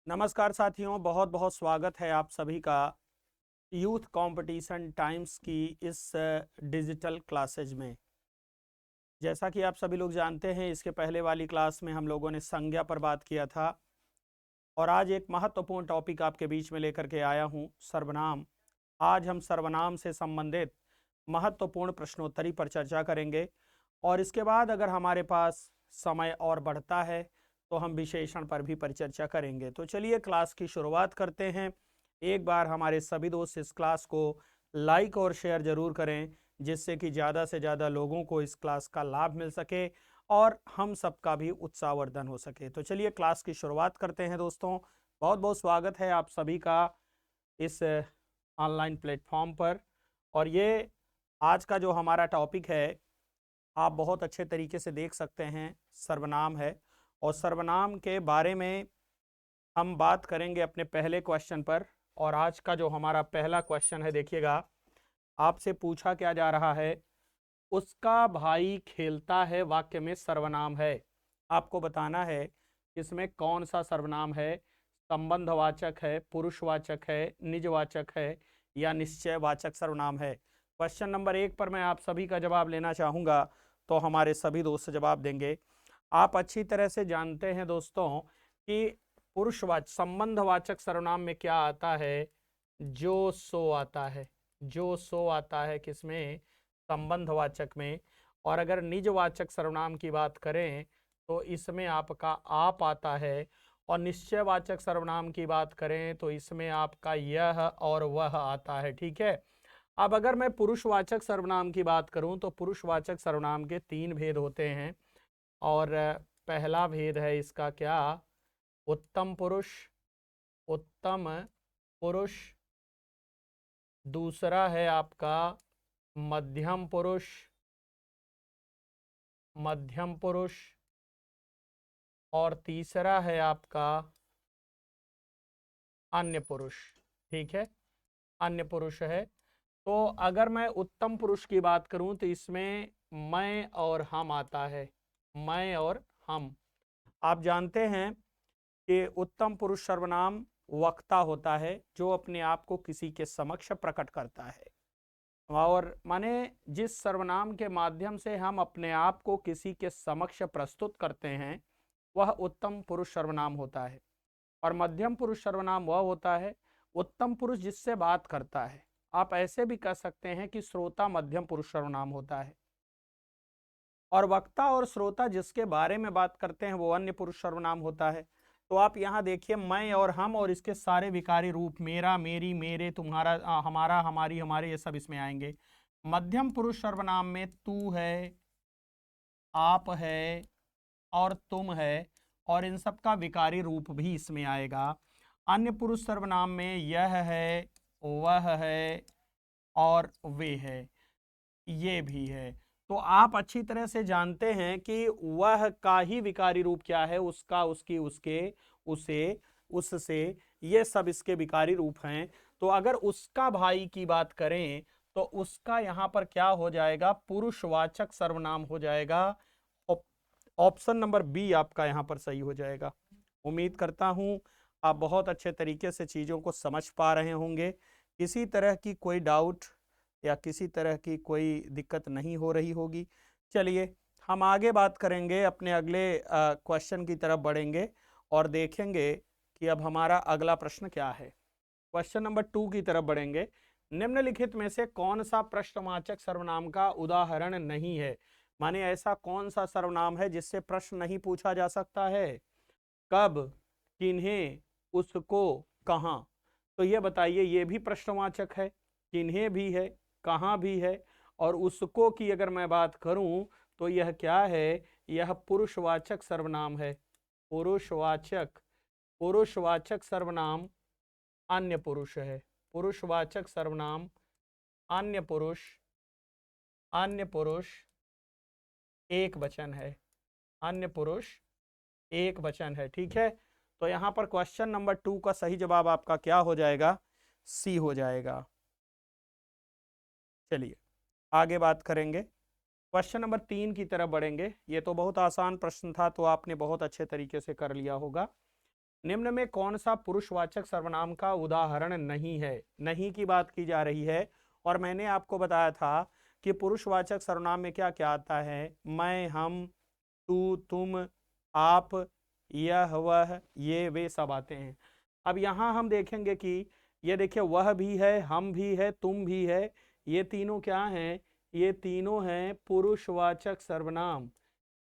नमस्कार साथियों, बहुत बहुत स्वागत है आप सभी का यूथ कंपटीशन टाइम्स की इस डिजिटल क्लासेज में। जैसा कि आप सभी लोग जानते हैं, इसके पहले वाली क्लास में हम लोगों ने संज्ञा पर बात किया था और आज एक महत्वपूर्ण टॉपिक आपके बीच में लेकर के आया हूं, सर्वनाम। आज हम सर्वनाम से संबंधित महत्वपूर्ण प्रश्नोत्तरी पर चर्चा करेंगे और इसके बाद अगर हमारे पास समय और बढ़ता है तो हम विशेषण पर भी परिचर्चा करेंगे। तो चलिए क्लास की शुरुआत करते हैं। एक बार हमारे सभी दोस्त इस क्लास को लाइक और शेयर जरूर करें, जिससे कि ज़्यादा से ज़्यादा लोगों को इस क्लास का लाभ मिल सके और हम सबका भी उत्साहवर्धन हो सके। तो चलिए क्लास की शुरुआत करते हैं दोस्तों। बहुत बहुत स्वागत है आप सभी का इस ऑनलाइन प्लेटफॉर्म पर। और ये आज का जो हमारा टॉपिक है, आप बहुत अच्छे तरीके से देख सकते हैं, सर्वनाम है। और सर्वनाम के बारे में हम बात करेंगे अपने पहले क्वेश्चन पर। और आज का जो हमारा पहला क्वेश्चन है, देखिएगा, आपसे पूछा क्या जा रहा है, उसका भाई खेलता है वाक्य में सर्वनाम है। आपको बताना है इसमें कौन सा सर्वनाम है, संबंधवाचक है, पुरुषवाचक है, निजवाचक है या निश्चयवाचक सर्वनाम है। क्वेश्चन नंबर 1 पर मैं आप सभी का जवाब लेना चाहूंगा, तो हमारे सभी दोस्त जवाब देंगे। आप अच्छी तरह से जानते हैं दोस्तों कि पुरुषवाचक संबंधवाचक सर्वनाम में क्या आता है, जो सो आता है। जो सो आता है किसमें, संबंधवाचक में। और अगर निजवाचक सर्वनाम की बात करें तो इसमें आपका आप आता है। और निश्चयवाचक सर्वनाम की बात करें तो इसमें आपका यह और वह आता है। ठीक है। अब अगर मैं पुरुषवाचक सर्वनाम की बात करूं तो पुरुषवाचक सर्वनाम के 3 भेद होते हैं। और पहला भेद है इसका क्या, उत्तम पुरुष। उत्तम पुरुष। दूसरा है आपका मध्यम पुरुष। मध्यम पुरुष। और तीसरा है आपका अन्य पुरुष। ठीक है, अन्य पुरुष है। तो अगर मैं उत्तम पुरुष की बात करूं तो इसमें मैं और हम आता है। मैं और हम। आप जानते हैं कि उत्तम पुरुष सर्वनाम वक्ता होता है, जो अपने आप को किसी के समक्ष प्रकट करता है। और माने जिस सर्वनाम के माध्यम से हम अपने आप को किसी के समक्ष प्रस्तुत करते हैं, वह उत्तम पुरुष सर्वनाम होता है। और मध्यम पुरुष सर्वनाम वह होता है, उत्तम पुरुष जिससे बात करता है। आप ऐसे भी कह सकते हैं कि श्रोता मध्यम पुरुष सर्वनाम होता है। और वक्ता और श्रोता जिसके बारे में बात करते हैं वो अन्य पुरुष सर्वनाम होता है। तो आप यहाँ देखिए, मैं और हम और इसके सारे विकारी रूप, मेरा, मेरी, मेरे, तुम्हारा, हमारा, हमारी, हमारे, ये सब इसमें आएंगे। मध्यम पुरुष सर्वनाम में तू है, आप है और तुम है, और इन सब का विकारी रूप भी इसमें आएगा। अन्य पुरुष सर्वनाम में यह है, वह है और वे है, ये भी है। तो आप अच्छी तरह से जानते हैं कि वह का ही विकारी रूप क्या है, उसका, उसकी, उसके, उसे, उससे, ये सब इसके विकारी रूप हैं। तो अगर उसका भाई की बात करें तो उसका यहां पर क्या हो जाएगा, पुरुषवाचक सर्वनाम हो जाएगा। ऑप्शन नंबर बी आपका यहां पर सही हो जाएगा। उम्मीद करता हूं आप बहुत अच्छे तरीके से चीजों को समझ पा रहे होंगे। किसी तरह की कोई डाउट या किसी तरह की कोई दिक्कत नहीं हो रही होगी। चलिए हम आगे बात करेंगे, अपने अगले क्वेश्चन की तरफ बढ़ेंगे और देखेंगे कि अब हमारा अगला प्रश्न क्या है। क्वेश्चन नंबर 2 की तरफ बढ़ेंगे। निम्नलिखित में से कौन सा प्रश्नवाचक सर्वनाम का उदाहरण नहीं है। माने ऐसा कौन सा सर्वनाम है जिससे प्रश्न नहीं पूछा जा सकता है, कब, किन्हें, उसको, कहाँ। तो ये बताइए, ये भी प्रश्नवाचक है, किन्हें भी है, कहाँ भी है। और उसको की अगर मैं बात करूं तो यह क्या है, यह पुरुषवाचक सर्वनाम है। पुरुषवाचक। पुरुषवाचक सर्वनाम अन्य पुरुष है। पुरुषवाचक सर्वनाम अन्य पुरुष। अन्य पुरुष एक वचन है। अन्य पुरुष एक वचन है। ठीक है। तो यहां पर क्वेश्चन नंबर 2 का सही जवाब आपका क्या हो जाएगा, सी हो जाएगा। चलिए आगे बात करेंगे, क्वेश्चन नंबर 3 की तरफ बढ़ेंगे। ये तो बहुत आसान प्रश्न था, तो आपने बहुत अच्छे तरीके से कर लिया होगा। निम्न में कौन सा पुरुषवाचक सर्वनाम का उदाहरण नहीं है? नहीं की बात की जा रही है। और मैंने आपको बताया था कि पुरुषवाचक सर्वनाम में क्या क्या आता है? मैं, हम, तू, तुम, आप, यह, वह, ये, वे सब आते हैं। अब यहाँ हम देखेंगे कि ये देखिए, वह भी है, हम भी है, तुम भी है, ये तीनों क्या हैं? ये तीनों हैं पुरुषवाचक सर्वनाम।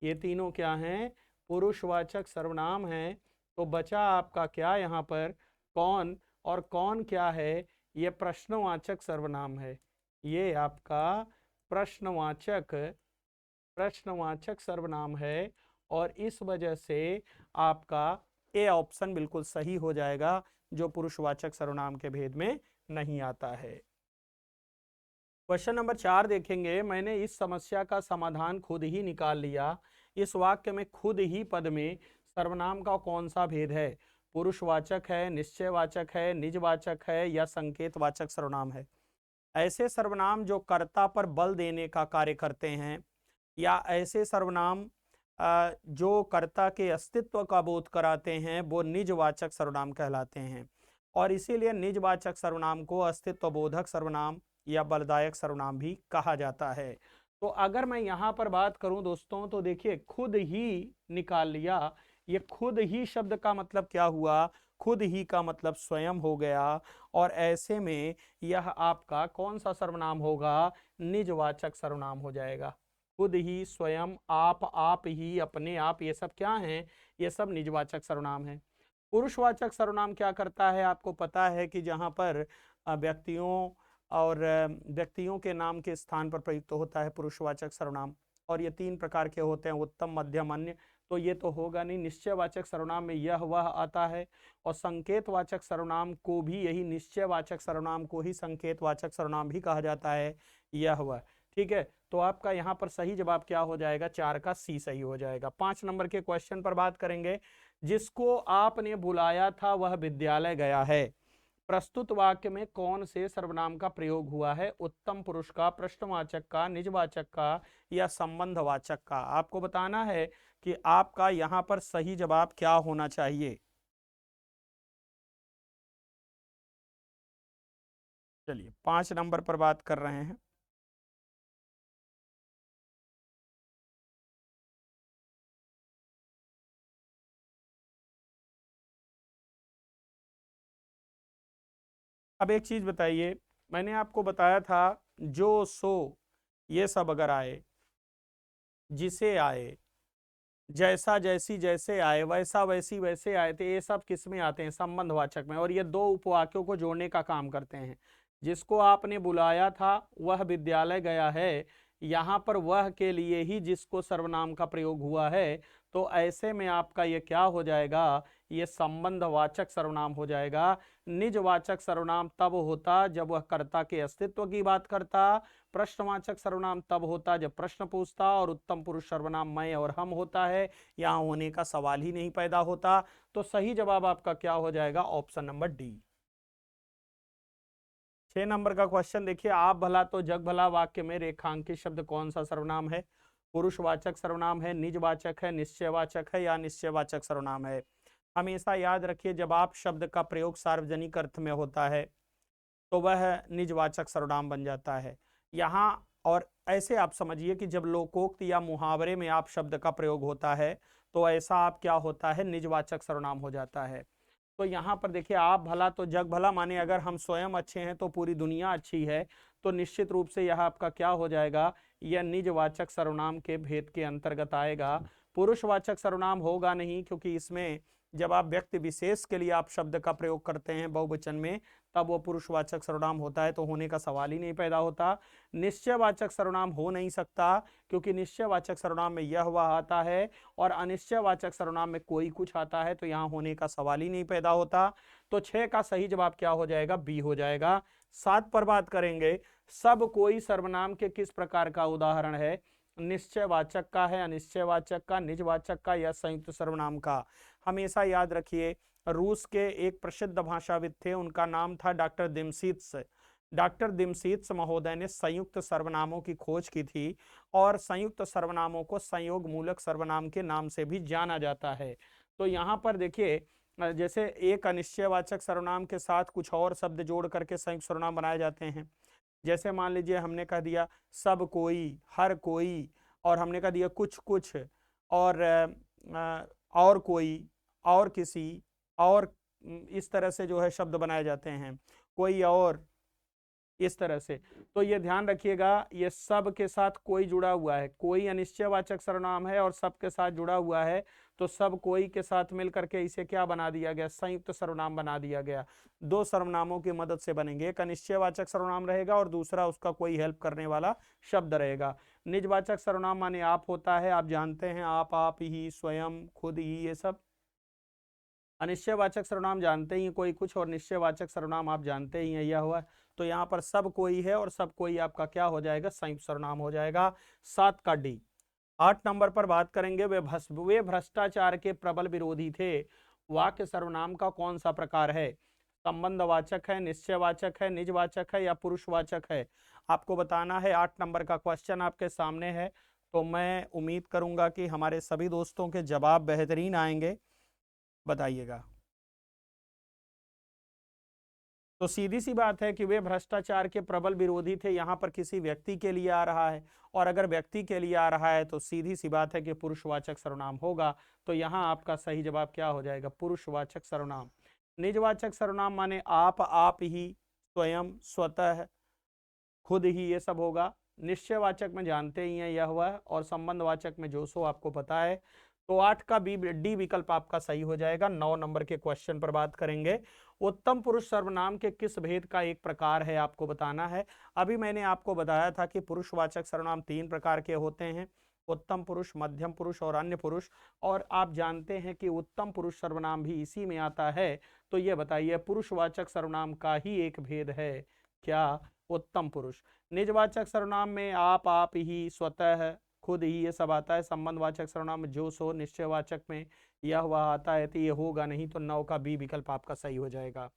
ये तीनों क्या हैं? पुरुषवाचक सर्वनाम हैं। तो बचा आपका क्या यहाँ पर? कौन। और कौन क्या है? ये प्रश्नवाचक सर्वनाम है। ये आपका प्रश्नवाचक प्रश्नवाचक सर्वनाम है। और इस वजह से आपका ए ऑप्शन बिल्कुल सही हो जाएगा, जो पुरुषवाचक सर्वनाम के भेद में नहीं आता है। क्वेश्चन नंबर 4 देखेंगे। मैंने इस समस्या का समाधान खुद ही निकाल लिया। इस वाक्य में खुद ही पद में सर्वनाम का कौन सा भेद है? पुरुषवाचक है, निश्चयवाचक है, निजवाचक है या संकेतवाचक सर्वनाम है? ऐसे सर्वनाम जो कर्ता पर बल देने का कार्य करते हैं, या ऐसे सर्वनाम जो कर्ता के अस्तित्व का बोध कराते हैं, वो निजवाचक सर्वनाम कहलाते हैं। और इसीलिए निजवाचक सर्वनाम को अस्तित्व बोधक सर्वनाम या बलदायक सर्वनाम भी कहा जाता है। तो अगर मैं यहाँ पर बात करूं दोस्तों, तो देखिए, खुद ही निकाल लिया। ये खुद ही शब्द का मतलब क्या हुआ? खुद ही का मतलब स्वयं हो गया। और ऐसे में यह आपका कौन सा सर्वनाम होगा? निजवाचक सर्वनाम हो जाएगा। खुद ही, स्वयं, आप ही, अपने आप, ये सब क्या हैं? ये सब निजवाचक सर्वनाम हैं। पुरुषवाचक सर्वनाम क्या करता है? आपको पता है कि जहां पर व्यक्तियों और व्यक्तियों के नाम के स्थान पर प्रयुक्त होता है पुरुषवाचक सर्वनाम। और ये 3 प्रकार के होते हैं, उत्तम, मध्यम, अन्य। तो ये तो होगा नहीं। निश्चयवाचक सर्वनाम में यह, वह आता है। और संकेतवाचक सर्वनाम को भी यही, निश्चयवाचक सर्वनाम को ही संकेतवाचक सर्वनाम भी कहा जाता है, यह, वह। ठीक है, तो आपका यहाँ पर सही जवाब क्या हो जाएगा? 4 का सी सही हो जाएगा। 5 नंबर के क्वेश्चन पर बात करेंगे। जिसको आपने बुलाया था वह विद्यालय गया है। प्रस्तुत वाक्य में कौन से सर्वनाम का प्रयोग हुआ है? उत्तम पुरुष का, प्रश्नवाचक का, निजवाचक का या संबंधवाचक का? आपको बताना है कि आपका यहाँ पर सही जवाब क्या होना चाहिए। चलिए 5 नंबर पर बात कर रहे हैं। अब एक चीज बताइए, मैंने आपको बताया था जो, सो, ये सब अगर आए, जिसे आए, जैसा, जैसी, जैसे आए, वैसा, वैसी, वैसे आए, तो ये सब किस में आते हैं? संबंधवाचक में। और ये 2 उपवाक्यों को जोड़ने का काम करते हैं। जिसको आपने बुलाया था वह विद्यालय गया है, यहाँ पर वह के लिए ही जिसको सर्वनाम का प्रयोग हुआ है। तो ऐसे में आपका ये क्या हो जाएगा? ये संबंधवाचक सर्वनाम हो जाएगा। निजवाचक सर्वनाम तब होता जब वह कर्ता के अस्तित्व की बात करता। प्रश्नवाचक सर्वनाम तब होता जब प्रश्न पूछता। और उत्तम पुरुष सर्वनाम मैं और हम होता है, यहाँ होने का सवाल ही नहीं पैदा होता। तो सही जवाब आपका क्या हो जाएगा? Option number D. 6 नंबर का क्वेश्चन देखिए। आप भला तो जग भला वाक्य में रेखांकित शब्द कौन सा सर्वनाम है? पुरुषवाचक सर्वनाम है, निजवाचक है, निश्चयवाचक है या निश्चयवाचक सर्वनाम है? हमेशा याद रखिए, जब आप शब्द का प्रयोग सार्वजनिक अर्थ में होता है तो वह निजवाचक सर्वनाम बन जाता है यहाँ। और ऐसे आप समझिए कि जब लोकोक्त या मुहावरे में आप शब्द का प्रयोग होता है तो ऐसा आप क्या होता है? निजवाचक सर्वनाम हो जाता है। तो यहाँ पर देखिए, आप भला तो जग भला, माने अगर हम स्वयं अच्छे हैं तो पूरी दुनिया अच्छी है। तो निश्चित रूप से यह आपका क्या हो जाएगा? यह निजवाचक सर्वनाम के भेद के अंतर्गत आएगा। पुरुषवाचक सर्वनाम होगा नहीं, क्योंकि इसमें जब आप व्यक्ति विशेष के लिए आप शब्द का प्रयोग करते हैं बहुवचन में, तब वो पुरुषवाचक सर्वनाम होता है, तो होने का सवाल ही नहीं पैदा होता। निश्चयवाचक सर्वनाम हो नहीं सकता, क्योंकि निश्चयवाचक सर्वनाम में यह वह आता है और अनिश्चयवाचक सर्वनाम में कोई कुछ आता है, तो यहाँ होने का सवाल ही नहीं पैदा होता। तो 6 का सही जवाब क्या हो जाएगा? बी हो जाएगा। 7 पर बात करेंगे। सब कोई सर्वनाम के किस प्रकार का उदाहरण है? निश्चयवाचक का है, अनिश्चयवाचक का, निजवाचक का या संयुक्त सर्वनाम का? हमेशा याद रखिए, रूस के एक प्रसिद्ध भाषाविद थे, उनका नाम था डॉक्टर दिमसीत्स। डॉक्टर दिमसीत्स महोदय ने संयुक्त सर्वनामों की खोज की थी। और संयुक्त सर्वनामों को संयोग मूलक सर्वनाम के नाम से भी जाना जाता है। तो यहाँ पर देखिए, जैसे एक अनिश्चयवाचक सर्वनाम के साथ कुछ और शब्द जोड़ करके संयुक्त सर्वनाम बनाए जाते हैं। जैसे मान लीजिए हमने कह दिया सब कोई, हर कोई, और हमने कह दिया कुछ कुछ, और और कोई, और किसी, और इस तरह से जो है शब्द बनाए जाते हैं, कोई और, इस तरह से। तो ये ध्यान रखिएगा, ये सब के साथ कोई जुड़ा हुआ है, कोई अनिश्चयवाचक सर्वनाम है और सब के साथ जुड़ा हुआ है, तो सब कोई के साथ मिलकर के इसे क्या बना दिया गया, संयुक्त सर्वनाम बना दिया गया। दो सर्वनामों की मदद से बनेंगे, एक अनिश्चयवाचक सर्वनाम रहेगा और दूसरा उसका कोई हेल्प करने वाला शब्द रहेगा। निजवाचक सर्वनाम माने आप होता है, आप जानते हैं, आप ही, स्वयं, खुद ही, ये सब। अनिश्चयवाचक सर्वनाम जानते ही हैं, कोई कुछ, और निश्चयवाचक सर्वनाम आप जानते ही हैं, यह हुआ। तो यहाँ पर सब कोई है और सब कोई आपका क्या हो जाएगा, संयुक्त सर्वनाम हो जाएगा। 7 का डी। 8 नंबर पर बात करेंगे, वे भ्रष्टाचार के प्रबल विरोधी थे। वाक्य सर्वनाम का कौन सा प्रकार है, संबंधवाचक है, निश्चयवाचक है, निजवाचक है या पुरुषवाचक है, आपको बताना है। 8 नंबर का क्वेश्चन आपके सामने है, तो मैं उम्मीद करूंगा कि हमारे सभी दोस्तों के जवाब बेहतरीन आएंगे, बताइएगा। तो सीधी सी बात है कि वे भ्रष्टाचार के प्रबल विरोधी थे। यहां पर किसी व्यक्ति के लिए आ रहा है, और अगर व्यक्ति के लिए आ रहा है तो सीधी सी बात है कि पुरुषवाचक सर्वनाम होगा। तो यहां आपका सही जवाब क्या हो जाएगा, पुरुषवाचक सर्वनाम। निजवाचक सर्वनाम माने आप ही, स्वयं, स्वतः, खुद ही, ये सब होगा। निश्चयवाचक में जानते ही हैं, यह हुआ, और संबंधवाचक में जो सो आपको पता है। तो 8 का डी विकल्प आपका सही हो जाएगा। 9 नंबर के क्वेश्चन पर बात करेंगे, उत्तम पुरुष सर्वनाम के किस भेद का एक प्रकार है, आपको बताना है। अभी मैंने आपको बताया था कि पुरुषवाचक सर्वनाम 3 प्रकार के होते हैं, उत्तम पुरुष, मध्यम पुरुष और अन्य पुरुष। और आप जानते हैं कि उत्तम पुरुष सर्वनाम भी इसी में आता है। तो ये बताइए, पुरुषवाचक सर्वनाम का ही एक भेद है क्या, उत्तम पुरुष। निजवाचक सर्वनाम में आप ही, स्वतः, खुद ही, ये सब आता है। संबंधवाचक सर्वनाम में जो सो, निश्चयवाचक में यह वह आता है, तो ये होगा नहीं। तो 9 का बी विकल्प आपका सही हो जाएगा।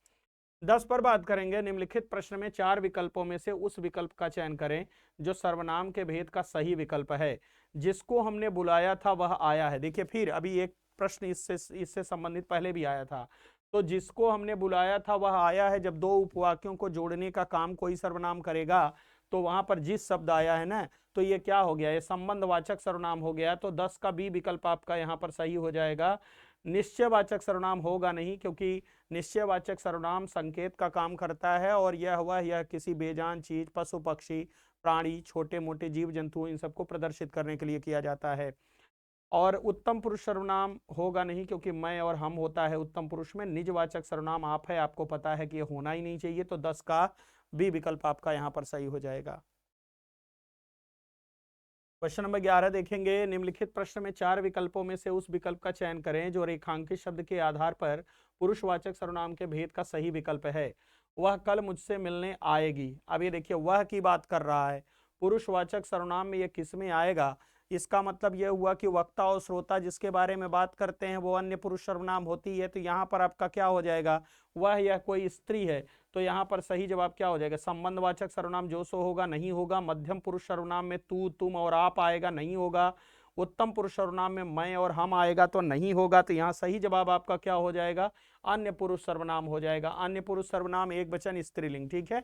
10 पर बात करेंगे, निम्नलिखित प्रश्न में 4 विकल्पों में से उस विकल्प का चयन करें जो सर्वनाम के भेद का सही विकल्प है। जिसको हमने बुलाया था वह आया है। देखिए, फिर अभी एक प्रश्न इससे संबंधित पहले भी आया था। तो जिसको हमने बुलाया था वह आया है, जब दो उपवाक्यों को जोड़ने का काम कोई सर्वनाम करेगा, तो वहां पर जिस शब्द आया है ना, तो ये क्या हो गया, ये संबंधवाचक सर्वनाम हो गया। तो 10 का बी विकल्प आपका यहाँ पर सही हो जाएगा। निश्चयवाचक सर्वनाम होगा नहीं, क्योंकि निश्चयवाचक सर्वनाम संकेत का काम करता है, और यह किसी बेजान चीज, पशु पक्षी, प्राणी, छोटे मोटे जीव जंतु, इन सबको प्रदर्शित करने के लिए किया जाता है। और उत्तम पुरुष सर्वनाम होगा नहीं, क्योंकि मैं और हम होता है उत्तम पुरुष में। निजवाचक सर्वनाम आप है, आपको पता है कि ये होना ही नहीं चाहिए। तो 10 का बी विकल्प आपका यहाँ पर सही हो जाएगा। क्वेश्चन नंबर 11 देखेंगे, निम्नलिखित प्रश्न में 4 विकल्पों में से उस विकल्प का चयन करें जो रेखांकित शब्द के आधार पर पुरुषवाचक सर्वनाम के भेद का सही विकल्प है। वह कल मुझसे मिलने आएगी। अब ये देखिए, वह की बात कर रहा है, पुरुषवाचक सर्वनाम में ये किस में आएगा, इसका मतलब यह हुआ कि वक्ता और श्रोता जिसके बारे में बात करते हैं वो अन्य पुरुष सर्वनाम होती है। तो यहाँ पर आपका क्या हो जाएगा, वह या कोई स्त्री है। तो यहाँ पर सही जवाब क्या हो जाएगा, संबंधवाचक सर्वनाम जो सो होगा, नहीं होगा। मध्यम पुरुष सर्वनाम में तू, तुम और आप आएगा, नहीं होगा। उत्तम पुरुष सर्वनाम में मैं और हम आएगा, तो नहीं होगा। तो यहाँ सही जवाब आपका क्या हो जाएगा, अन्य पुरुष सर्वनाम हो जाएगा। अन्य पुरुष सर्वनाम एक वचन स्त्रीलिंग, ठीक है।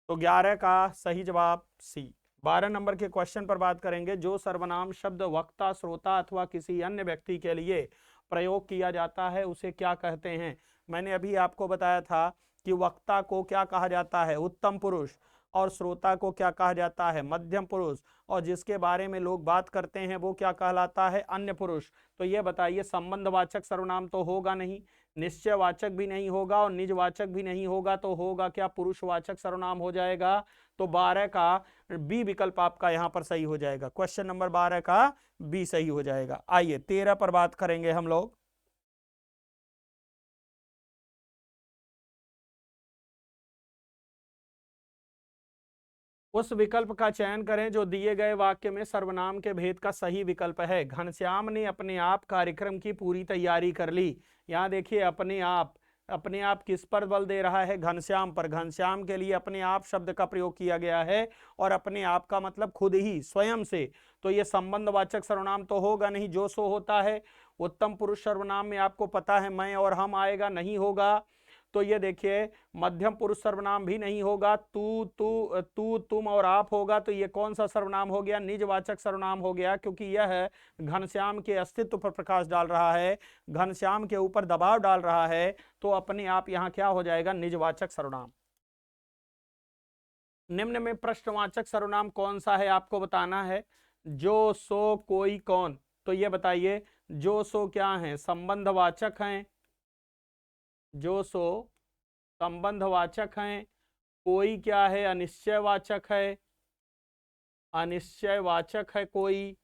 तो 11 का सही जवाब सी। 12 नंबर के क्वेश्चन पर बात करेंगे, जो सर्वनाम शब्द वक्ता, श्रोता अथवा किसी अन्य व्यक्ति के लिए प्रयोग किया जाता है उसे क्या कहते हैं। मैंने अभी आपको बताया था कि वक्ता को क्या कहा जाता है, उत्तम पुरुष, और श्रोता को क्या कहा जाता है, मध्यम पुरुष, और जिसके बारे में लोग बात करते हैं वो क्या कहलाता है, अन्य पुरुष। तो ये बताइए, संबंधवाचक सर्वनाम तो होगा नहीं, निश्चयवाचक भी नहीं होगा, और निजवाचक भी नहीं होगा। तो होगा क्या, पुरुषवाचक सर्वनाम हो जाएगा। तो 12 का बी विकल्प आपका यहां पर सही हो जाएगा। क्वेश्चन नंबर 12 का बी सही हो जाएगा। आइए 13 पर बात करेंगे हम लोग। उस विकल्प का चयन करें जो दिए गए वाक्य में सर्वनाम के भेद का सही विकल्प है। घनश्याम ने अपने आप कार्यक्रम की पूरी तैयारी कर ली। यहाँ देखिए, अपने आप किस पर बल दे रहा है, घनश्याम पर। घनश्याम के लिए अपने आप शब्द का प्रयोग किया गया है, और अपने आप का मतलब खुद ही, स्वयं से। तो ये संबंधवाचक सर्वनाम तो होगा नहीं, जो सो होता है। उत्तम पुरुष सर्वनाम में आपको पता है मैं और हम आएगा, नहीं होगा। तो ये देखिए मध्यम पुरुष सर्वनाम भी नहीं होगा, तू तुम और आप होगा। तो ये कौन सा सर्वनाम हो गया? निजवाचक सर्वनाम हो गया, क्योंकि यह घनश्याम के अस्तित्व पर प्रकाश डाल रहा है, घनश्याम के ऊपर दबाव डाल रहा है। तो अपने आप यहां क्या हो जाएगा? निजवाचक सर्वनाम। निम्न में प्रश्नवाचक सर्वनाम कौन सा है आपको बताना है। जो, सो, कोई, कौन। तो ये बताइए जो सो क्या है? संबंधवाचक हैं। जो सो संबंधवाचक हैं। कोई क्या है? अनिश्चयवाचक है। अनिश्चयवाचक है कोई,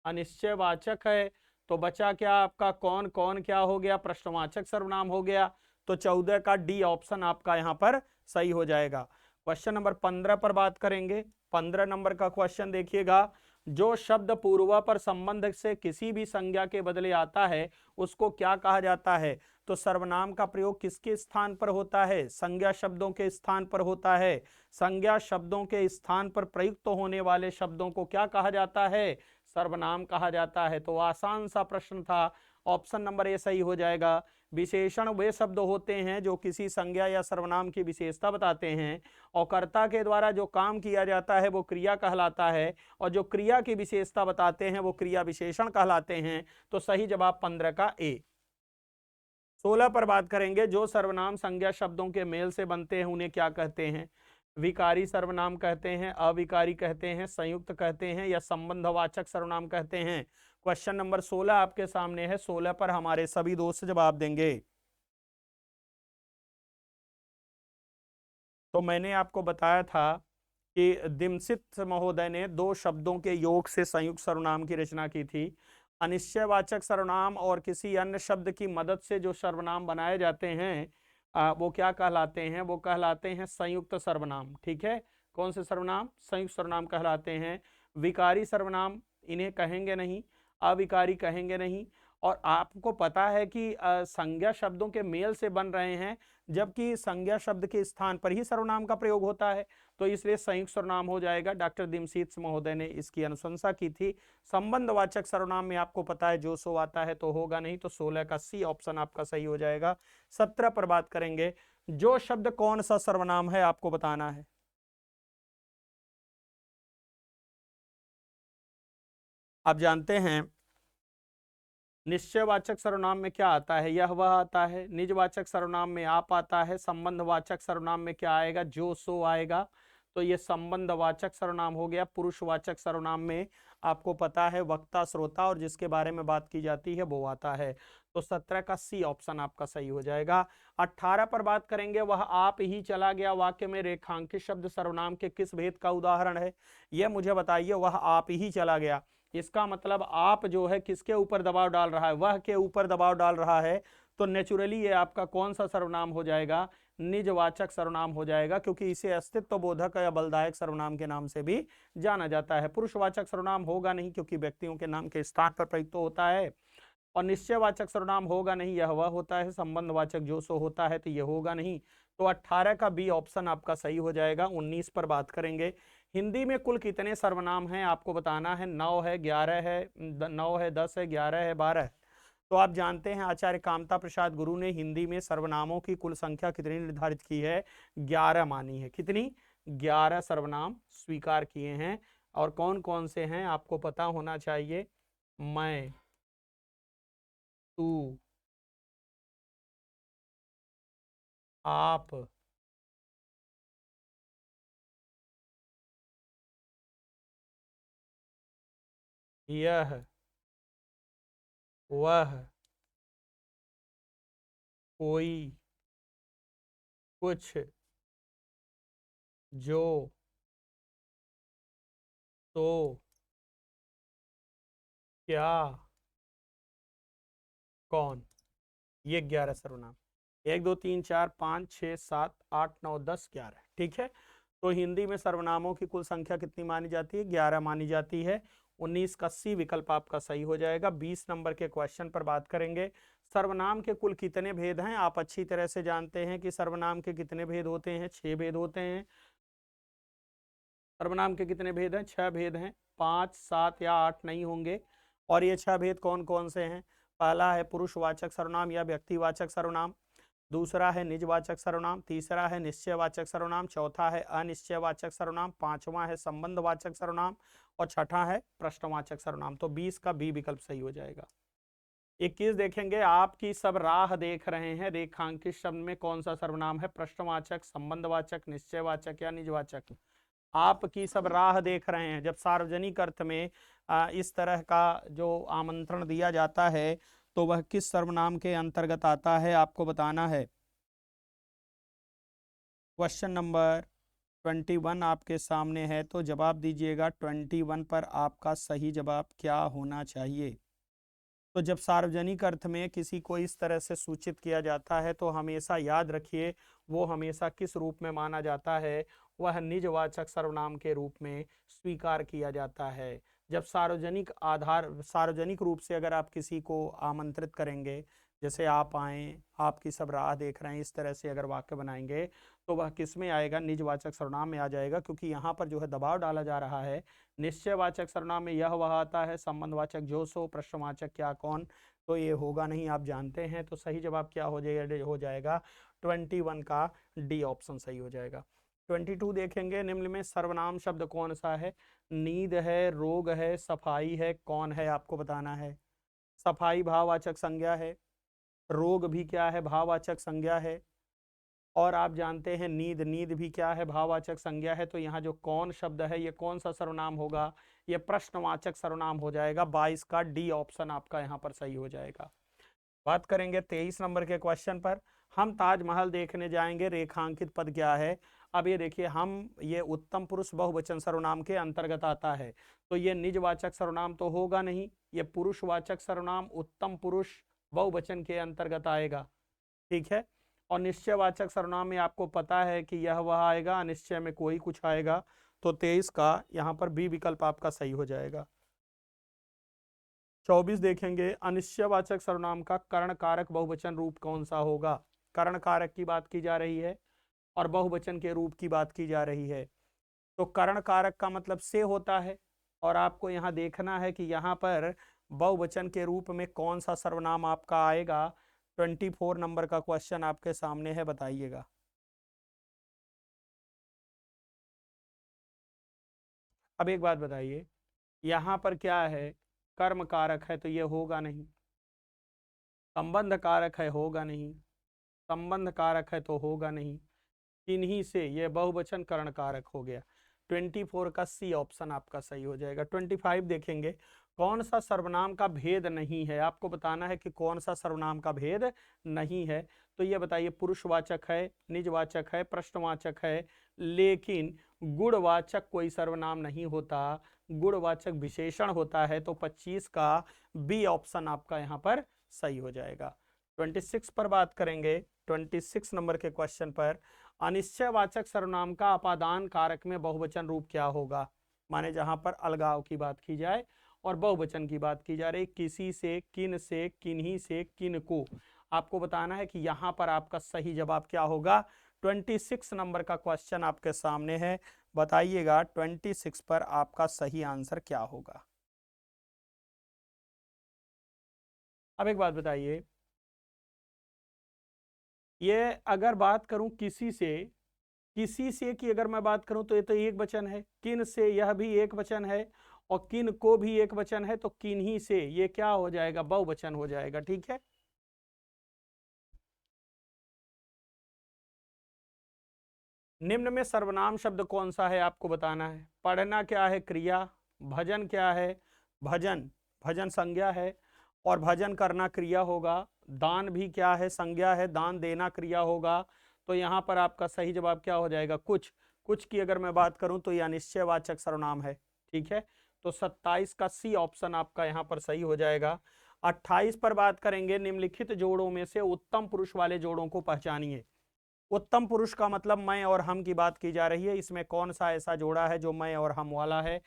अनिश्चयवाचक है। तो बचा क्या आपका? कौन। कौन क्या हो गया? प्रश्नवाचक सर्वनाम हो गया। तो 14 का डी ऑप्शन आपका यहां पर सही हो जाएगा। क्वेश्चन नंबर 15 पर बात करेंगे। 15 नंबर का क्वेश्चन देखिएगा। जो शब्द पूर्व पर संबंध से किसी भी संज्ञा के बदले आता है उसको क्या कहा जाता है? तो सर्वनाम का प्रयोग किसके स्थान पर होता है? संज्ञा शब्दों के स्थान पर होता है। संज्ञा शब्दों के स्थान पर प्रयुक्त होने वाले शब्दों को क्या कहा जाता है? सर्वनाम कहा जाता है। तो आसान सा प्रश्न था, ऑप्शन नंबर ए सही हो जाएगा। विशेषण वे शब्द होते हैं जो किसी संज्ञा या सर्वनाम की विशेषता बताते हैं, और कर्ता के द्वारा जो काम किया जाता है वो क्रिया कहलाता है, और जो क्रिया की विशेषता बताते हैं वो क्रिया विशेषण कहलाते हैं। तो सही जवाब 15 का ए। 16 पर बात करेंगे। जो सर्वनाम संज्ञा शब्दों के मेल से बनते हैं उन्हें क्या कहते हैं? विकारी सर्वनाम कहते हैं, अविकारी कहते हैं, संयुक्त कहते हैं, या संबंधवाचक सर्वनाम कहते हैं। क्वेश्चन नंबर 16 आपके सामने है। 16 पर हमारे सभी दोस्त जवाब देंगे। तो मैंने आपको बताया था कि दिमसित महोदय ने दो शब्दों के योग से संयुक्त सर्वनाम की रचना की थी। अनिश्चयवाचक सर्वनाम और किसी अन्य शब्द की मदद से जो सर्वनाम बनाए जाते हैं वो क्या कहलाते हैं? वो कहलाते हैं संयुक्त सर्वनाम। ठीक है, कौन से सर्वनाम? संयुक्त सर्वनाम कहलाते हैं। विकारी सर्वनाम इन्हें कहेंगे नहीं, अविकारी कहेंगे नहीं। और आपको पता है कि संज्ञा शब्दों के मेल से बन रहे हैं, जबकि संज्ञा शब्द के स्थान पर ही सर्वनाम का प्रयोग होता है, तो इसलिए संयुक्त सर्वनाम हो जाएगा। डॉक्टर दिमसीत महोदय ने इसकी अनुशंसा की थी। संबंधवाचक सर्वनाम में आपको पता है जो सो आता है, तो होगा नहीं। तो 16 का सी ऑप्शन आपका सही हो जाएगा। 17 पर बात करेंगे। जो शब्द कौन सा सर्वनाम है आपको बताना है। आप जानते हैं निश्चयवाचक सर्वनाम में क्या आता है? यह वह आता है। निजवाचक सर्वनाम में आप आता है। संबंधवाचक सर्वनाम में क्या आएगा? जो सो आएगा। तो ये संबंधवाचक सर्वनाम हो गया। पुरुषवाचक सर्वनाम में आपको पता है वक्ता, श्रोता और जिसके बारे में बात की जाती है वो आता है। तो 17 का सी ऑप्शन आपका सही हो जाएगा। 18 पर बात करेंगे। वह आप ही चला गया वाक्य में रेखांकित शब्द सर्वनाम के किस भेद का उदाहरण है? यह मुझे बताइए। वह आप ही चला गया, इसका मतलब आप जो है किसके ऊपर दबाव डाल रहा है? वह के ऊपर दबाव डाल रहा है। तो नेचुरली ये आपका कौन सा सर्वनाम हो जाएगा? निजवाचक सर्वनाम हो जाएगा, क्योंकि इसे अस्तित्व बोधक या बलदायक सर्वनाम के नाम से भी जाना जाता है। पुरुषवाचक सर्वनाम होगा नहीं, क्योंकि व्यक्तियों के नाम के स्थान पर प्रयुक्त होता है। और निश्चयवाचक सर्वनाम होगा नहीं, यह वह होता है। संबंधवाचक जो सो होता है, तो यह होगा नहीं। तो 18 का बी ऑप्शन आपका सही हो जाएगा। 19 पर बात करेंगे। हिंदी में कुल कितने सर्वनाम हैं आपको बताना है। 9 है, 11 है, 9 है, 10 है, 11 है, 12 है। तो आप जानते हैं आचार्य कामता प्रसाद गुरु ने हिंदी में सर्वनामों की कुल संख्या कितनी निर्धारित की है? 11 मानी है। कितनी? 11 सर्वनाम स्वीकार किए हैं। और कौन कौन से हैं आपको पता होना चाहिए। मैं, तू, आप, यह, वह, कोई, कुछ, जो, तो, क्या, कौन। ये 11 सर्वनाम। 1 2 3 4 5 6 7 8 9 10 11। ठीक है, तो हिंदी में सर्वनामों की कुल संख्या कितनी मानी जाती है? 11 मानी जाती है। 19 का सी विकल्प आपका सही हो जाएगा। 20 नंबर के क्वेश्चन पर बात करेंगे। सर्वनाम के कुल कितने भेद हैं? आप अच्छी तरह से जानते हैं कि सर्वनाम के कितने भेद होते हैं। 6 भेद होते हैं। सर्वनाम के कितने भेद हैं? 6 भेद हैं। 5 7 या 8 नहीं होंगे। और ये 6 भेद कौन कौन से हैं? पहला है पुरुषवाचक सर्वनाम या व्यक्तिवाचक सर्वनाम, दूसरा है निजवाचक सर्वनाम, तीसरा है निश्चयवाचक सर्वनाम, चौथा है अनिश्चयवाचक सर्वनाम, पांचवा है संबंधवाचक सर्वनाम और छठा है प्रश्नवाचक सर्वनाम। तो 20 का बी विकल्प सही हो जाएगा। 21 देखेंगे, आपकी सब राह देख रहे हैं, रेखांकित शब्द में कौन सा सर्वनाम है? प्रश्नवाचक, संबंधवाचक, निश्चयवाचक या निजवाचक? आपकी सब राह देख रहे हैं, जब सार्वजनिक अर्थ में इस तरह का जो आमंत्रण दिया जाता है तो वह किस सर्वनाम के अंतर्गत आता है, आपको बताना है। क्वेश्चन नंबर 21 आपके सामने है, तो जवाब दीजिएगा 21 पर आपका सही जवाब क्या होना चाहिए। तो जब सार्वजनिक अर्थ में किसी को इस तरह से सूचित किया जाता है तो हमेशा याद रखिए वो हमेशा किस रूप में माना जाता है, वह निजवाचक सर्वनाम के रूप में स्वीकार किया जाता है। जब सार्वजनिक रूप से अगर आप किसी को आमंत्रित करेंगे, जैसे आप आए, आपकी सब राह देख रहे हैं, इस तरह से अगर वाक्य बनाएंगे तो वह किस में आएगा? निजवाचक सर्वनाम में आ जाएगा, क्योंकि यहाँ पर जो है दबाव डाला जा रहा है। निश्चयवाचक सर्वनाम में यह वह आता है, संबंधवाचक जो सो, प्रश्नवाचक क्या कौन, तो ये होगा नहीं, आप जानते हैं। तो सही जवाब क्या हो जाएगा 21 का डी ऑप्शन सही हो जाएगा। 22 देखेंगे, निम्न में सर्वनाम शब्द कौन सा है? नींद है, रोग है, सफाई है, कौन है, आपको बताना है। सफाई भाववाचक संज्ञा है, रोग भी क्या है? भाववाचक संज्ञा है, और आप जानते हैं नींद, नींद भी क्या है? भाववाचक संज्ञा है। तो यहाँ जो कौन शब्द है ये कौन सा सर्वनाम होगा? ये प्रश्नवाचक सर्वनाम हो जाएगा। 22 का डी ऑप्शन आपका यहाँ पर सही हो जाएगा। बात करेंगे 23 नंबर के क्वेश्चन पर। हम ताजमहल देखने जाएंगे, रेखांकित पद क्या है? अब ये देखिए, ये उत्तम पुरुष बहुवचन सर्वनाम के अंतर्गत आता है, तो ये निजवाचक सर्वनाम तो होगा नहीं, ये पुरुषवाचक सर्वनाम उत्तम पुरुष बहुवचन के अंतर्गत आएगा, ठीक है। और निश्चयवाचक सर्वनाम में आपको पता है कि यह वह आएगा, अनिश्चय में कोई कुछ आएगा। तो 23 का यहाँ पर बी विकल्प आपका सही हो जाएगा। 24 देखेंगे, अनिश्चयवाचक सर्वनाम का कर्ण कारक बहुवचन रूप कौन सा होगा? कर्ण कारक की बात की जा रही है और बहुवचन के रूप की बात की जा रही है। तो कर्ण कारक का मतलब से होता है, और आपको यहाँ देखना है कि यहाँ पर बहुवचन के रूप में कौन सा सर्वनाम आपका आएगा। 24 नंबर का क्वेश्चन आपके सामने है, बताइएगा। अब एक बात बताइए, यहाँ पर क्या है? कर्म कारक है तो ये होगा नहीं, संबंध कारक है, होगा नहीं, संबंध कारक है तो होगा नहीं, किन्हीं से, ये बहुवचन कर्ण कारक हो गया। 24 का सी ऑप्शन आपका सही हो जाएगा। 25 देखेंगे, कौन सा सर्वनाम का भेद नहीं है? आपको बताना है कि कौन सा सर्वनाम का भेद नहीं है। तो ये बताइए, पुरुषवाचक है, निजवाचक है, प्रश्नवाचक है, लेकिन गुणवाचक कोई सर्वनाम नहीं होता, गुणवाचक विशेषण होता है। तो 25 का बी ऑप्शन आपका यहाँ पर सही हो जाएगा। 26 पर बात करेंगे, 26 नंबर के क्वेश्चन पर, अनिश्चयवाचक सर्वनाम का अपादान कारक में बहुवचन रूप क्या होगा? माने जहां पर अलगाव की बात की जाए और बहुवचन की बात की जा रही, किसी से, किन से, किन्हीं से, किन को, आपको बताना है कि यहां पर आपका सही जवाब क्या होगा। 26 नंबर का क्वेश्चन आपके सामने है, बताइएगा 26 पर आपका सही आंसर क्या होगा। अब एक बात बताइए, ये अगर बात करूं किसी से की अगर मैं बात करूं तो ये तो एक वचन है, किन से यह भी एक वचन है, और किन को भी एक वचन है, तो किन्हीं से ये क्या हो जाएगा? बहुवचन हो जाएगा, ठीक है। निम्न में सर्वनाम शब्द कौन सा है, आपको बताना है। पढ़ना क्या है? क्रिया। भजन क्या है? भजन, भजन संज्ञा है, और भजन करना क्रिया होगा। दान भी क्या है? संज्ञा है, दान देना क्रिया होगा। तो यहाँ पर आपका सही जवाब क्या हो जाएगा? कुछ। कुछ की अगर मैं बात करूं तो यह अनिश्चयवाचक सर्वनाम है, ठीक है। तो 27 का सी ऑप्शन आपका यहाँ पर सही हो जाएगा। 28 पर बात करेंगे, निम्नलिखित जोड़ों में से उत्तम पुरुष वाले जोड़ों को पहचानिए। उत्तम पुरुष का मतलब मैं और हम की बात की जा रही है, इसमें कौन सा ऐसा जोड़ा है जो मैं और हम वाला है?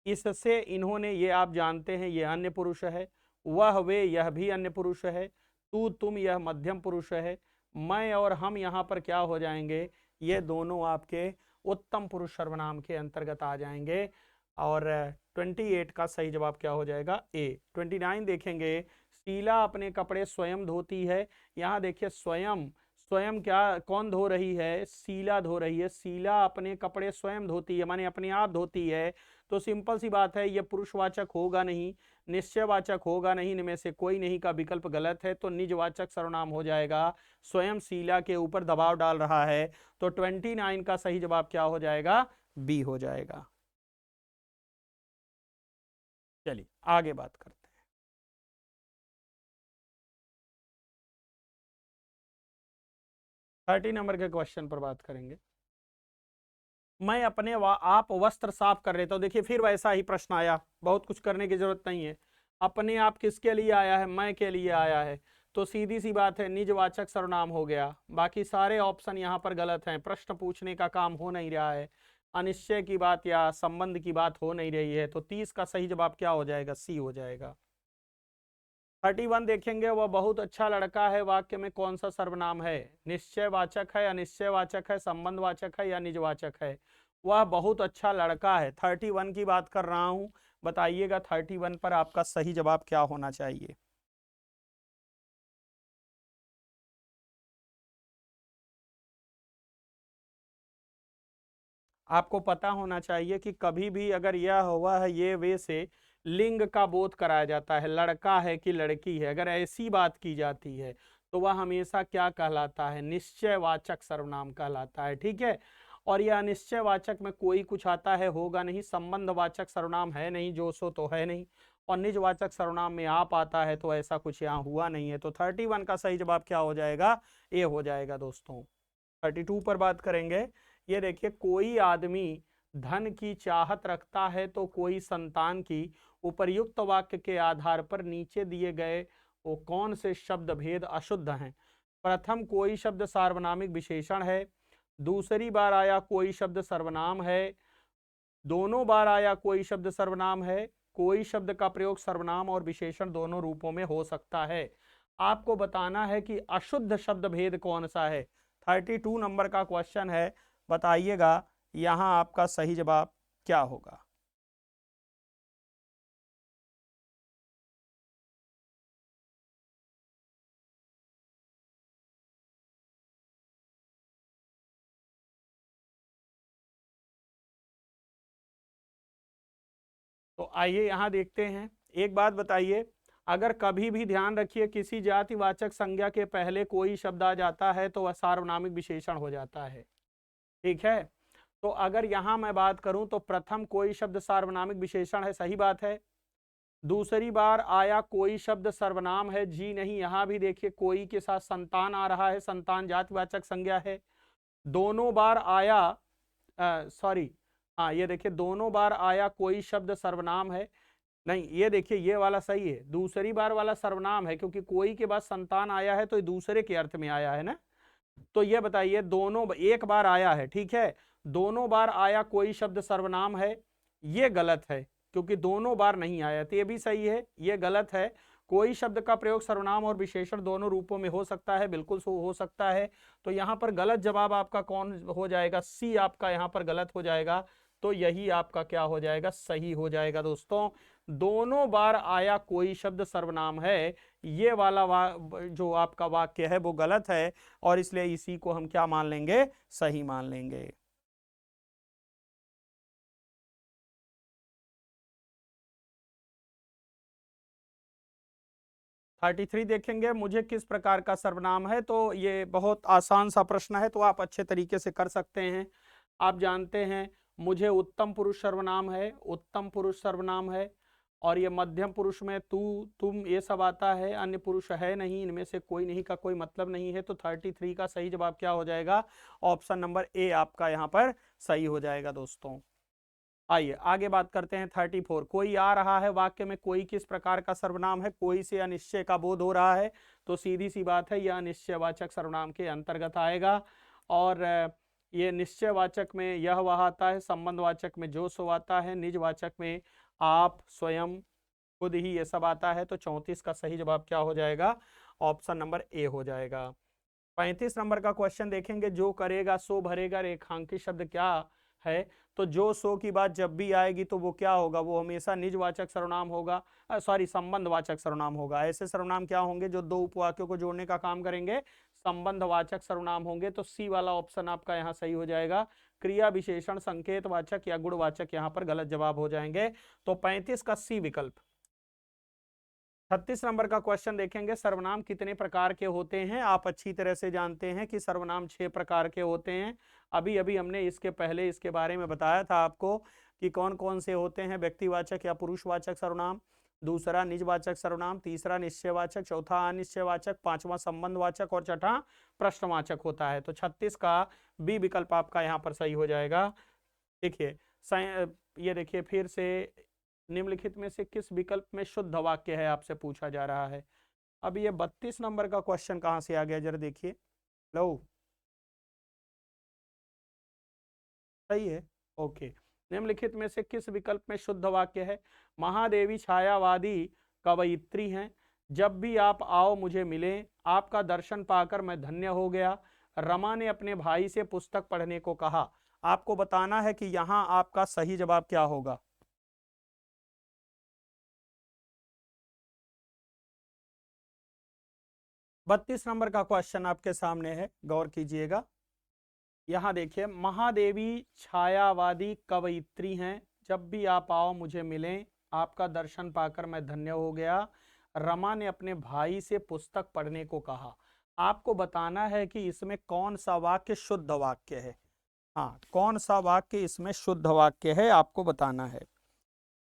इससे इन्होंने, ये आप जानते हैं, ये अन्य पुरुष है, वह वे यह भी अन्य पुरुष है, तू तुम यह मध्यम पुरुष है, मैं और हम यहाँ पर क्या हो जाएंगे? ये दोनों आपके उत्तम पुरुष सर्वनाम के अंतर्गत आ जाएंगे। और 28 का सही जवाब क्या हो जाएगा? ए। 29 देखेंगे, शीला अपने कपड़े स्वयं धोती है। यहाँ देखिए स्वयं, स्वयं क्या, कौन धो रही है, शीला धो रही है। शीला अपने कपड़े स्वयं धोती है माने अपने आप धोती है। तो सिंपल सी बात है, ये पुरुषवाचक होगा नहीं, निश्चयवाचक होगा नहीं, इनमें से कोई नहीं का विकल्प गलत है। तो निजवाचक सर्वनाम हो जाएगा, स्वयं शीला के ऊपर दबाव डाल रहा है। तो 29 का सही जवाब क्या हो जाएगा, बी हो जाएगा। चलिए आगे बात करते हैं। 30 नंबर के क्वेश्चन पर बात करेंगे। मैं अपने आप वस्त्र साफ कर रहे, तो देखिए फिर वैसा ही प्रश्न आया, बहुत कुछ करने की जरूरत नहीं है। अपने आप किसके लिए आया है, मैं के लिए आया है। तो सीधी सी बात है, निजवाचक सर्वनाम हो गया। बाकी सारे ऑप्शन यहाँ पर गलत हैं, प्रश्न पूछने का काम हो नहीं रहा है, अनिश्चय की बात या संबंध की बात हो नहीं रही है। तो 30 का सही जवाब क्या हो जाएगा, सी हो जाएगा। 31 देखेंगे, वह बहुत अच्छा लड़का है, वाक्य में कौन सा सर्वनाम है, निश्चयवाचक है, अनिश्चयवाचक है, संबंधवाचक है या निजवाचक है। वह बहुत अच्छा लड़का है, 31 की बात कर रहा हूं। बताइएगा 31 पर आपका सही जवाब क्या होना चाहिए। आपको पता होना चाहिए कि कभी भी अगर यह हुआ है ये वे से लिंग का बोध कराया जाता है, लड़का है कि लड़की है, अगर ऐसी बात की जाती है तो वह हमेशा क्या कहलाता है, निश्चयवाचक सर्वनाम कहलाता है। ठीक है, और यह अनिश्चयवाचक में कोई कुछ आता है होगा नहीं, संबंधवाचक सर्वनाम है नहीं, जो सो तो है नहीं, और निजवाचक सर्वनाम में आप आता है, तो ऐसा कुछ यहाँ हुआ नहीं है। तो 31 का सही जवाब क्या हो जाएगा, ए हो जाएगा दोस्तों। 32 पर बात करेंगे। ये देखिए, कोई आदमी धन की चाहत रखता है तो कोई संतान की, उपर्युक्त वाक्य के आधार पर नीचे दिए गए वो कौन से शब्द भेद अशुद्ध हैं। प्रथम, कोई शब्द सार्वनामिक विशेषण है। दूसरी बार आया कोई शब्द सर्वनाम है। दोनों बार आया कोई शब्द सर्वनाम है। कोई शब्द का प्रयोग सर्वनाम और विशेषण दोनों रूपों में हो सकता है। आपको बताना है कि अशुद्ध शब्द भेद कौन सा है। 32 नंबर का क्वेश्चन है, बताइएगा यहां आपका सही जवाब क्या होगा। तो आइए यहां देखते हैं। एक बात बताइए, अगर कभी भी ध्यान रखिए किसी जातिवाचक संज्ञा के पहले कोई शब्द आ जाता है तो वह सार्वनामिक विशेषण हो जाता है। ठीक है, तो अगर यहां मैं बात करूं तो प्रथम कोई शब्द सार्वनामिक विशेषण है, सही बात है। दूसरी बार आया कोई शब्द सर्वनाम है, जी नहीं, यहां भी देखिए कोई के साथ संतान आ रहा है, संतान जातिवाचक संज्ञा है। दोनों बार आया, सॉरी, हाँ ये देखिए दोनों बार आया कोई शब्द सर्वनाम है, नहीं ये देखिए ये वाला सही है, दूसरी बार वाला सर्वनाम है, क्योंकि कोई के बाद संतान आया है तो ये दूसरे के अर्थ में आया है ना। तो ये बताइए, दोनों एक बार आया है, ठीक है, दोनों बार आया कोई शब्द सर्वनाम है, ये गलत है, क्योंकि दोनों बार नहीं आया। तो ये भी सही है, ये गलत है। कोई शब्द का प्रयोग सर्वनाम और विशेषण दोनों रूपों में हो सकता है, बिल्कुल हो सकता है। तो यहां पर गलत जवाब आपका कौन हो जाएगा, सी आपका यहां पर गलत हो जाएगा। तो यही आपका क्या हो जाएगा, सही हो जाएगा दोस्तों। दोनों बार आया कोई शब्द सर्वनाम है, ये वाला जो आपका वाक्य है वो गलत है, और इसलिए इसी को हम क्या मान लेंगे, सही मान लेंगे। थर्टी थ्री देखेंगे, मुझे किस प्रकार का सर्वनाम है। तो ये बहुत आसान सा प्रश्न है, तो आप अच्छे तरीके से कर सकते हैं। आप जानते हैं मुझे उत्तम पुरुष सर्वनाम है, उत्तम पुरुष सर्वनाम है, और ये मध्यम पुरुष में तू तुम ये सब आता है, अन्य पुरुष है नहीं, इनमें से कोई नहीं का कोई मतलब नहीं है। तो 33 का सही जवाब क्या हो जाएगा, ऑप्शन नंबर ए आपका यहाँ पर सही हो जाएगा दोस्तों। आइए आगे बात करते हैं 34। कोई आ रहा है, वाक्य में कोई किस प्रकार का सर्वनाम है, कोई से अनिश्चय का बोध हो रहा है। तो सीधी सी बात है, यह अनिश्चयवाचक सर्वनाम के अंतर्गत आएगा। और ये निश्चयवाचक में यह वह आता है, संबंधवाचक में जो सो आता है, निजवाचक में आप, स्वयं, खुद ही, ये सब आता है। तो 34 का सही जवाब क्या हो जाएगा, ऑप्शन नंबर ए हो जाएगा। 35 नंबर का क्वेश्चन देखेंगे, जो करेगा सो भरेगा, रेखांकित शब्द क्या है, तो जो सो की बात जब भी आएगी तो वो क्या होगा, वो हमेशा निजवाचक सर्वनाम होगा, सॉरी संबंधवाचक सर्वनाम होगा। ऐसे सर्वनाम क्या होंगे जो दो उपवाक्यों को जोड़ने का काम करेंगे, संबंधवाचक सर्वनाम होंगे। तो सी वाला ऑप्शन आपका यहाँ सही हो जाएगा। क्रिया विशेषण संकेतवाचक या गुणवाचक यहाँ पर गलत जवाब हो जाएंगे। तो 35 का सी विकल्प। 36 नंबर का क्वेश्चन देखेंगे, सर्वनाम कितने प्रकार के होते हैं। आप अच्छी तरह से जानते हैं कि सर्वनाम 6 प्रकार के होते हैं। अभी अभी हमने इसके पहले इसके बारे में बताया था आपको कि कौन कौन से होते हैं। व्यक्तिवाचक या पुरुषवाचक सर्वनाम, दूसरा निजवाचक सर्वनाम, तीसरा निश्चयवाचक, चौथा अनिश्चयवाचक, पांचवा संबंधवाचक और छठा प्रश्नवाचक होता है। तो 36 का बी विकल्प आपका यहाँ पर सही हो जाएगा। देखिए ये देखिए फिर से, निम्नलिखित में से किस विकल्प में शुद्ध वाक्य है आपसे पूछा जा रहा है। अब ये 32 नंबर का क्वेश्चन कहां से आ गया, जरा देखिए। लो, सही है, ओके। निम्नलिखित में से किस विकल्प में शुद्ध वाक्य है। महादेवी छायावादी कवयित्री हैं, जब भी आप आओ मुझे मिले, आपका दर्शन पाकर मैं धन्य हो गया, रमा ने अपने भाई से पुस्तक पढ़ने को कहा। आपको बताना है कि यहां आपका सही जवाब क्या होगा। बत्तीस नंबर का क्वेश्चन आपके सामने है, गौर कीजिएगा। यहां देखिए, महादेवी छायावादी कवयित्री हैं, जब भी आप आओ मुझे मिलें, आपका दर्शन पाकर मैं धन्य हो गया, रमा ने अपने भाई से पुस्तक पढ़ने को कहा। आपको बताना है कि इसमें कौन सा वाक्य शुद्ध वाक्य है। हाँ, कौन सा वाक्य इसमें शुद्ध वाक्य है आपको बताना है।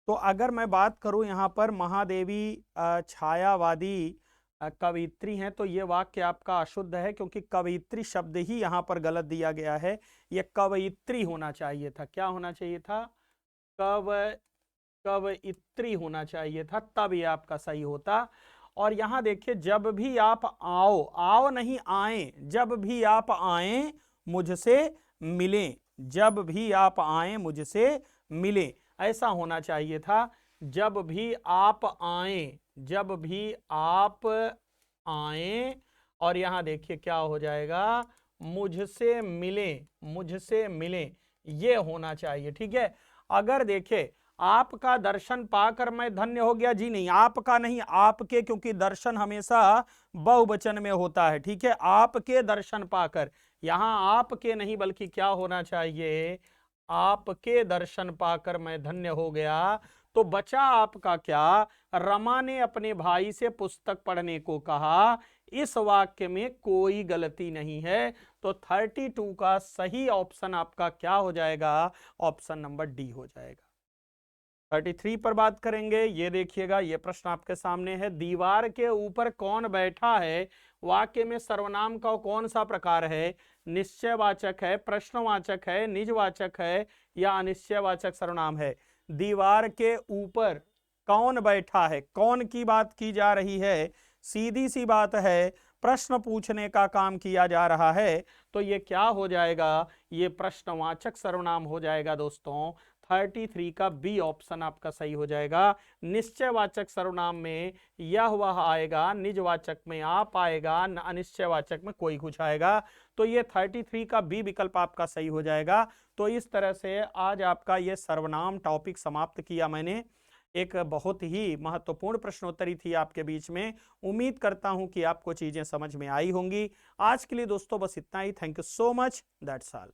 तो अगर मैं बात करूं यहाँ पर महादेवी छायावादी कवयित्री हैं, तो ये वाक्य आपका अशुद्ध है, क्योंकि कवयित्री शब्द ही यहाँ पर गलत दिया गया है। ये कवयित्री होना चाहिए था। क्या होना चाहिए था, कवयित्री होना चाहिए था, तब ये आपका सही होता। और यहाँ देखिए, जब भी आप आओ, आओ नहीं आए, जब भी आप आए मुझसे मिलें, जब भी आप आए मुझसे मिलें, ऐसा होना चाहिए था। जब भी आप आए, जब भी आप आए, और यहां देखिए क्या हो जाएगा, मुझसे मिलें, मुझसे मिलें, ये होना चाहिए। ठीक है। अगर देखे आपका दर्शन पाकर मैं धन्य हो गया, जी नहीं, आपका नहीं, आपके, क्योंकि दर्शन हमेशा बहुवचन में होता है। ठीक है, आपके दर्शन पाकर, यहां आपके नहीं बल्कि क्या होना चाहिए, आपके दर्शन पाकर मैं धन्य हो गया। तो बचा आपका क्या, रमा ने अपने भाई से पुस्तक पढ़ने को कहा। इस वाक्य में कोई गलती नहीं है। तो 32 का सही ऑप्शन आपका क्या हो जाएगा, ऑप्शन नंबर डी हो जाएगा। 33 पर बात करेंगे। ये देखिएगा, ये प्रश्न आपके सामने है, दीवार के ऊपर कौन बैठा है, वाक्य में सर्वनाम का कौन सा प्रकार है, निश्चयवाचक है, प्रश्नवाचक है, निजवाचक है या अनिश्चयवाचक सर्वनाम है। दीवार के ऊपर कौन बैठा है, कौन की बात की जा रही है, सीधी सी बात है, प्रश्न पूछने का काम किया जा रहा है। तो ये क्या हो जाएगा, ये प्रश्नवाचक सर्वनाम हो जाएगा दोस्तों। 33 का बी ऑप्शन आपका सही हो जाएगा। निश्चयवाचक सर्वनाम में यह वह आएगा, निजवाचक में आप आएगा, अनिश्चयवाचक में कोई कुछ आएगा। तो ये 33 का बी विकल्प आपका सही हो जाएगा। तो इस तरह से आज आपका ये सर्वनाम टॉपिक समाप्त किया मैंने। एक बहुत ही महत्वपूर्ण प्रश्नोत्तरी थी आपके बीच में। उम्मीद करता हूं कि आपको चीजें समझ में आई होंगी। आज के लिए दोस्तों बस इतना ही। Thank you so much, that's all.